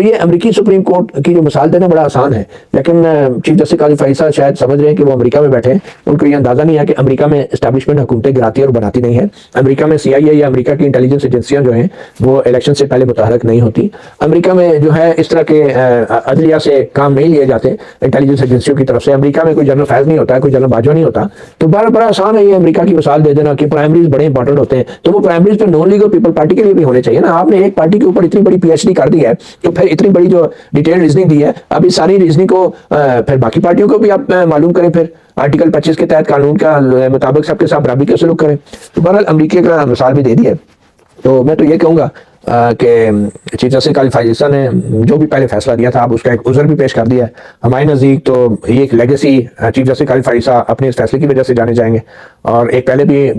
तो ये अमेरिकी सुप्रीम कोर्ट की जो मिसाल देना बड़ा आसान है, लेकिन चीफ जस्टिस काजी फैसल शायद समझ रहे हैं कि वो अमेरिका में बैठे हैं, उनको ये अंदाजा नहीं है कि अमेरिका में एस्टैब्लिशमेंट हुकूमतें गिराती है और बनाती नहीं है। अमेरिका में CIA या अमेरिका की इंटेलिजेंस एजेंसियां जो हैं वो इलेक्शन से पहले मुतहरक नहीं होती। अमेरिका में जो है इस तरह के अदलिया से काम नहीं लिए जाते इंटेलिजेंस एजेंसियों की तरफ से। अमेरिका में कोई जनरल फैज नहीं होता है, कोई जनरल बाजवा नहीं होता। तो बड़ा आसान है ये अमेरिका की मिसाल दे देना कि प्राइमरीज बड़े इंपॉर्टेंट होते हैं, तो वो प्राइमरीज तो नॉन लीगल पीपल पार्टी के लिए भी होने चाहिए ना। आपने एक पार्टी के ऊपर इतनी बड़ी PhD कर दी है, तो फिर इतनी बड़ी जो डिटेल रीजनिंग दी है, अब इस सारी रीजनिंग को फिर बाकी पार्टियों को भी आप मालूम करें, फिर आर्टिकल 25 के तहत कानून का मुताबिक सबके साथ बराबरी का सलूक करें। तो बहरहाल अमेरिका का मिसाल भी दे दी है। तो मैं तो ये कहूँगा कि चीफ जस्टिस काजी फैसल ने जो भी पहले फैसला दिया था, अब उसका एक उज़र भी पेश कर दिया है हमारे नज़दीक। तो ये एक लेगेसी चीफ जस्टिस काजी फैसल अपने इस फैसले की वजह से जाने जाएंगे। और एक पहले भी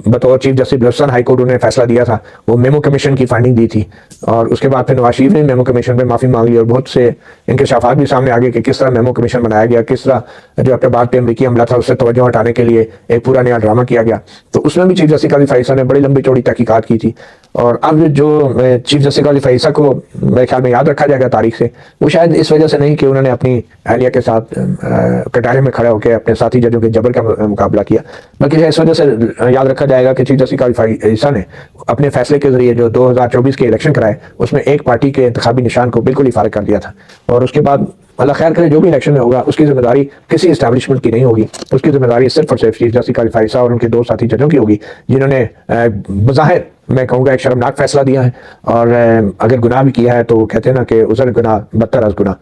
बतौर chief justice Balochistan high court उन्होंने फैसला दिया था, वो मेमो कमीशन की फाइंडिंग दी थी, और उसके बाद फिर नवाज शरीफ ने मेमो कमीशन पर माफ़ी मांग ली, और बहुत से इंकशाफात भी सामने आ गए कि किस तरह मेमो कमीशन बनाया गया, किस तरह जो अपने बात पे अमरीकी हमला था उससे तवज्जो हटाने के लिए एक पूरा नया ड्रामा किया गया। तो उसमें भी चीफ जस्टिस काजी फैसल ने बड़ी लंबी चौड़ी तहकीकात की थी। और अब जो चीफ जस्टिस काजी फैसल को मेरे ख्याल में याद रखा जाएगा तारीख से, वो शायद इस वजह से नहीं कि उन्होंने अपनी अहलिया के साथ कटारे में खड़े होकर अपने साथी जजों के जबर का मुकाबला किया, बल्कि इस वजह से याद रखा जाएगा कि चीफ जस्टिस काजी फैसल ने अपने फैसले के जरिए जो 2024 के इलेक्शन कराए, उसमें एक पार्टी के इंतखाबी निशान को बिल्कुल ही फारिग कर दिया था। और उसके बाद अल्लाह खैर करे, जो भी इलेक्शन में होगा उसकी जिम्मेदारी किसी इस्टेब्लिशमेंट की नहीं होगी, उसकी जिम्मेदारी सिर्फ और सिर्फ चीफ जस्टिस काजी फैसल और उनके दो साथी जजों की होगी, जिन्होंने बज़ाहिर मैं कहूँगा एक शर्मनाक फैसला दिया है। और अगर गुनाह भी किया है तो कहते हैं ना कि उज़र गुनाह बदतर अज़ गुनाह।